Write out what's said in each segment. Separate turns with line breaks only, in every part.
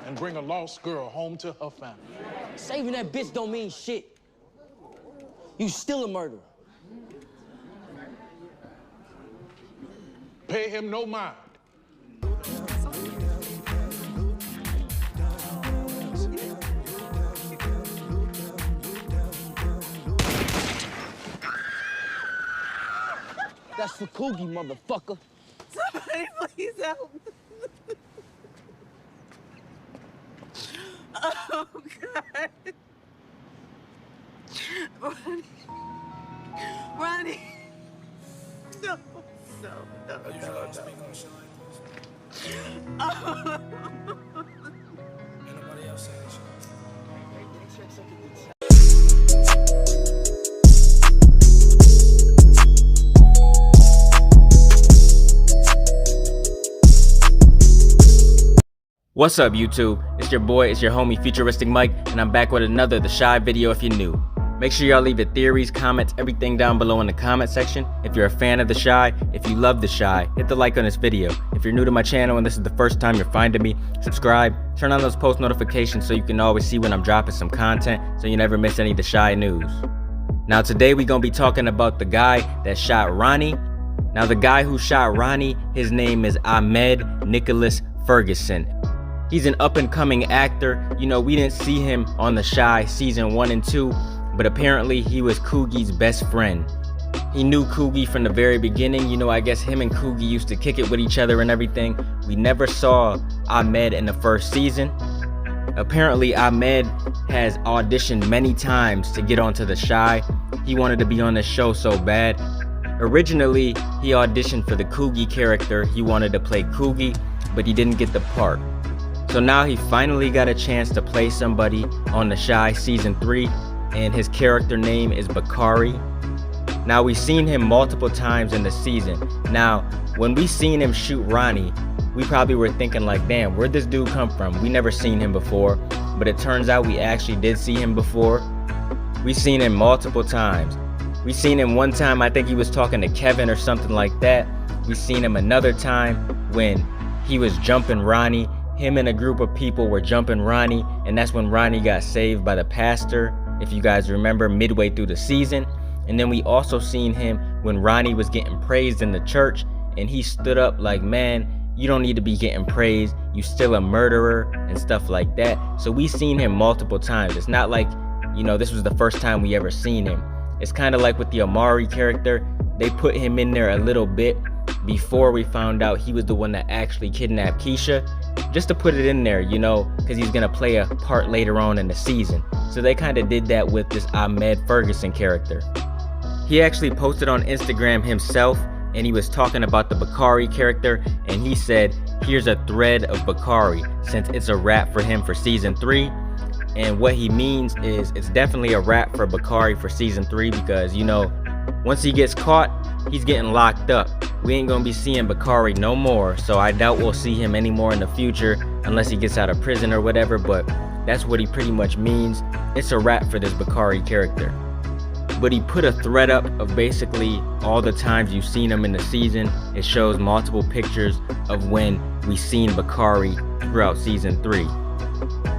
and bring a lost girl home to her family.
Saving that bitch don't mean shit. You still a murderer.
Pay him no mind.
That's for Coogie, motherfucker.
Somebody please help me. Oh, God. Ronnie. Ronnie. No, no, no, no, no. Oh.
Nobody else says. What's up, YouTube? It's your boy, it's your homie Futuristic Mike, and I'm back with another The Shy video if you're new. Make sure y'all leave your theories, comments, everything down below in the comment section. If you're a fan of The Shy, if you love The Shy, hit the like on this video. If you're new to my channel and this is the first time you're finding me, subscribe, turn on those post notifications so you can always see when I'm dropping some content so you never miss any of The Shy news. Now today we're gonna be talking about the guy that shot Ronnie. Now the guy who shot Ronnie, his name is Ahmad Nicholas Ferguson. He's an up-and-coming actor. You know, we didn't see him on The Shy season 1 and 2, but apparently he was Coogie's best friend. He knew Coogie from the very beginning. You know, I guess him and Coogie used to kick it with each other and everything. We never saw Ahmad in the first season. Apparently Ahmad has auditioned many times to get onto The Shy. He wanted to be on the show so bad. Originally, he auditioned for the Coogie character. He wanted to play Coogie, but he didn't get the part. So now he finally got a chance to play somebody on The Shy season 3, and his character name is Bakari. Now we've seen him multiple times in the season. Now, when we seen him shoot Ronnie, we probably were thinking like, damn, where'd this dude come from? We never seen him before, but it turns out we actually did see him before. We seen him multiple times. We seen him one time, I think he was talking to Kevin or something like that. We seen him another time when he was jumping Ronnie. Him and a group of people were jumping Ronnie, and that's when Ronnie got saved by the pastor, if you guys remember, midway through the season. And then we also seen him when Ronnie was getting praised in the church, and he stood up like, man, you don't need to be getting praised, you still a murderer, and stuff like that. So we seen him multiple times. It's not like, you know, this was the first time we ever seen him. It's kind of like with the Amari character. They put him in there a little bit before we found out he was the one that actually kidnapped Keisha, just to put it in there, you know, because he's gonna play a part later on in the season. So they kind of did that with this Ahmad Ferguson character. He actually posted on Instagram himself, and he was talking about the Bakari character, and he said, here's a thread of Bakari, since it's a wrap for him for season 3. And what he means is it's definitely a wrap for Bakari for season 3, because, you know, once he gets caught, he's getting locked up. We ain't gonna be seeing Bakari no more, so I doubt we'll see him anymore in the future unless he gets out of prison or whatever, but that's what he pretty much means. It's a wrap for this Bakari character. But he put a thread up of basically all the times you've seen him in the season. It shows multiple pictures of when we seen Bakari throughout season 3.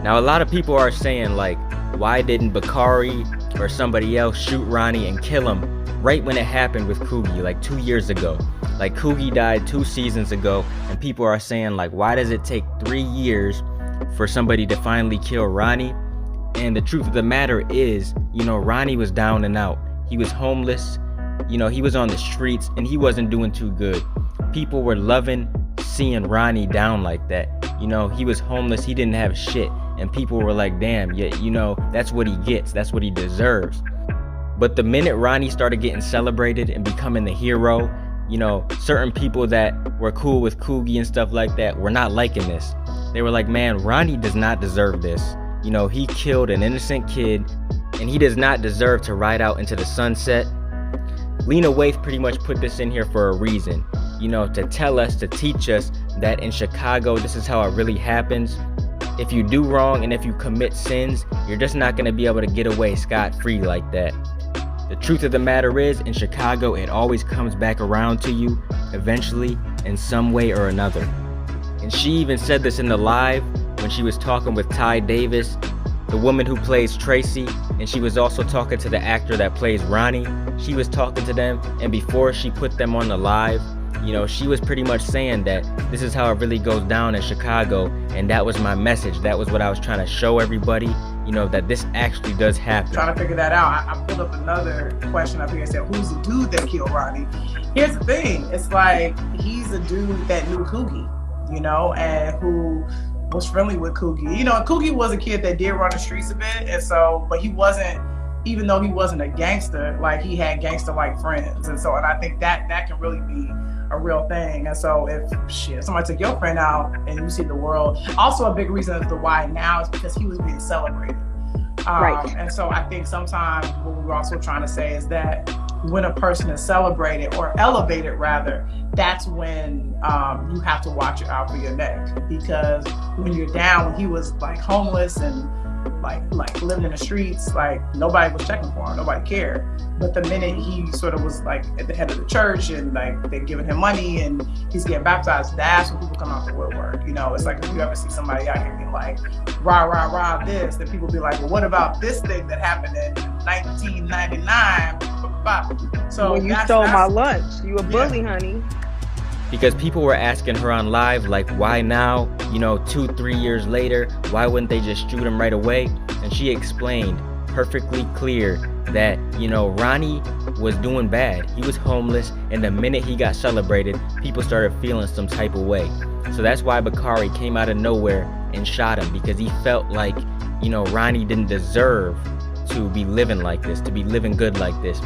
Now a lot of people are saying like, why didn't Bakari or somebody else shoot Ronnie and kill him right when it happened with Coogie, like 2 years ago? Like Coogie died 2 seasons ago, and people are saying like, why does it take 3 years for somebody to finally kill Ronnie? And the truth of the matter is, you know, Ronnie was down and out. He was homeless, you know, he was on the streets, and he wasn't doing too good. People were loving seeing Ronnie down like that. You know, he was homeless, he didn't have shit, and people were like, damn, yeah, you know, that's what he gets, that's what he deserves. But the minute Ronnie started getting celebrated and becoming the hero, you know, certain people that were cool with Coogie and stuff like that were not liking this. They were like, man, Ronnie does not deserve this. You know, he killed an innocent kid, and he does not deserve to ride out into the sunset. Lena Waithe pretty much put this in here for a reason, you know, to tell us, to teach us that in Chicago, this is how it really happens. If you do wrong and if you commit sins, you're just not going to be able to get away scot-free like that. The truth of the matter is, in Chicago, it always comes back around to you, eventually, in some way or another. And she even said this in the live, when she was talking with Ty Davis, the woman who plays Tracy, and she was also talking to the actor that plays Ronnie. She was talking to them, and before she put them on the live, you know, she was pretty much saying that this is how it really goes down in Chicago, and that was my message. That was what I was trying to show everybody, you know, that this actually does happen.
Trying to figure that out. I pulled up another question up here and said, who's the dude that killed Ronnie? Here's the thing. It's like, he's a dude that knew Coogie, you know, and who was friendly with Coogie. You know, Coogie was a kid that did run the streets a bit, and so, but he wasn't, even though he wasn't a gangster, like he had gangster-like friends. And so, and I think that can really be a real thing. And so if somebody took your friend out and you see the world, also a big reason as to why now is because he was being celebrated.
Right.
And so I think sometimes what we're also trying to say is that when a person is celebrated or elevated rather, that's when you have to watch out for your neck, because when you're down, when he was like homeless and like living in the streets, like nobody was checking for him, nobody cared. But the minute he sort of was like at the head of the church and like they're giving him money and he's getting baptized, that's when people come out the woodwork. You know, it's like if you ever see somebody out here being like, rah, rah, rah, this, then people be like, well, what about this thing that happened in 1999? So
when you stole my lunch, you a bully,
Yeah.
honey.
Because people were asking her on live, like, why now? You know, 2-3 years later, why wouldn't they just shoot him right away? And she explained perfectly clear that, you know, Ronnie was doing bad. He was homeless, and the minute he got celebrated, people started feeling some type of way. So that's why Bakari came out of nowhere and shot him, because he felt like, you know, Ronnie didn't deserve to be living like this, to be living good like this.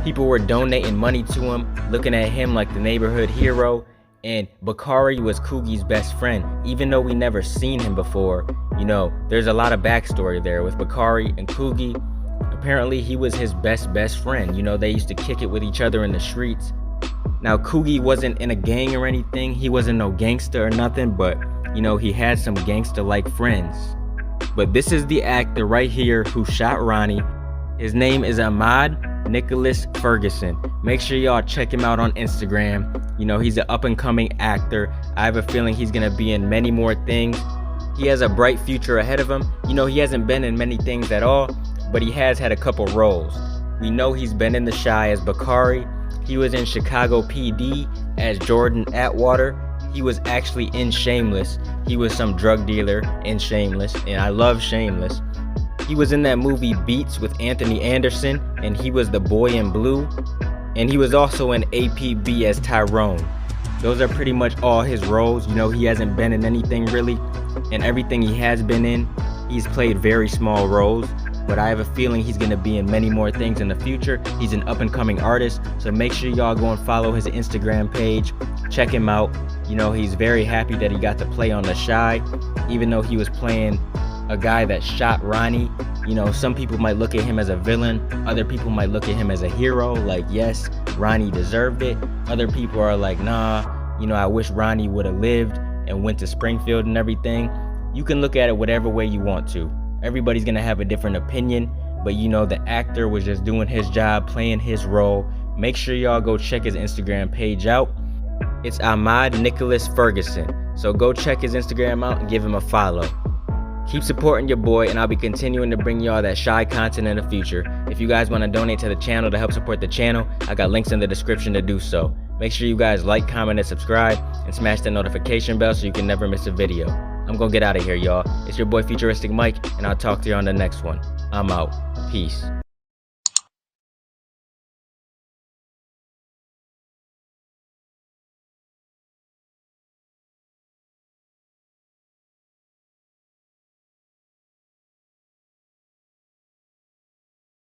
People were donating money to him, looking at him like the neighborhood hero, and Bakari was Coogie's best friend. Even though we never seen him before, you know, there's a lot of backstory there with Bakari and Coogie. Apparently he was his best friend. You know, they used to kick it with each other in the streets. Now, Coogie wasn't in a gang or anything. He wasn't no gangster or nothing, but, you know, he had some gangster-like friends. But this is the actor right here who shot Ronnie. His name is Ahmad Ferguson. Make sure y'all check him out on Instagram. You know, he's an up-and-coming actor. I have a feeling he's gonna be in many more things. He has a bright future ahead of him. You know, he hasn't been in many things at all, but he has had a couple roles. We know he's been in The Chi as Bakari. He was in Chicago PD as Jordan Atwater. He was actually in Shameless. He was some drug dealer in Shameless, and I love Shameless. He was in that movie Beats with Anthony Anderson, and he was the boy in blue. And he was also in APB as Tyrone. Those are pretty much all his roles. You know, he hasn't been in anything really, and everything he has been in, he's played very small roles. But I have a feeling he's gonna be in many more things in the future. He's an up-and-coming artist, so make sure y'all go and follow his Instagram page. Check him out. You know, he's very happy that he got to play on The Chi, even though he was playing a guy that shot Ronnie. You know, some people might look at him as a villain. Other people might look at him as a hero. Like, yes, Ronnie deserved it. Other people are like, nah, you know, I wish Ronnie would have lived and went to Springfield and everything. You can look at it whatever way you want to. Everybody's gonna have a different opinion, but you know, the actor was just doing his job, playing his role. Make sure y'all go check his Instagram page out. It's Ahmad Ferguson. So go check his Instagram out and give him a follow. Keep supporting your boy, and I'll be continuing to bring y'all that Chi content in the future. If you guys want to donate to the channel to help support the channel, I got links in the description to do so. Make sure you guys like, comment, and subscribe, and smash that notification bell so you can never miss a video. I'm gonna get out of here, y'all. It's your boy Futuristic Mike, and I'll talk to you on the next one. I'm out. Peace.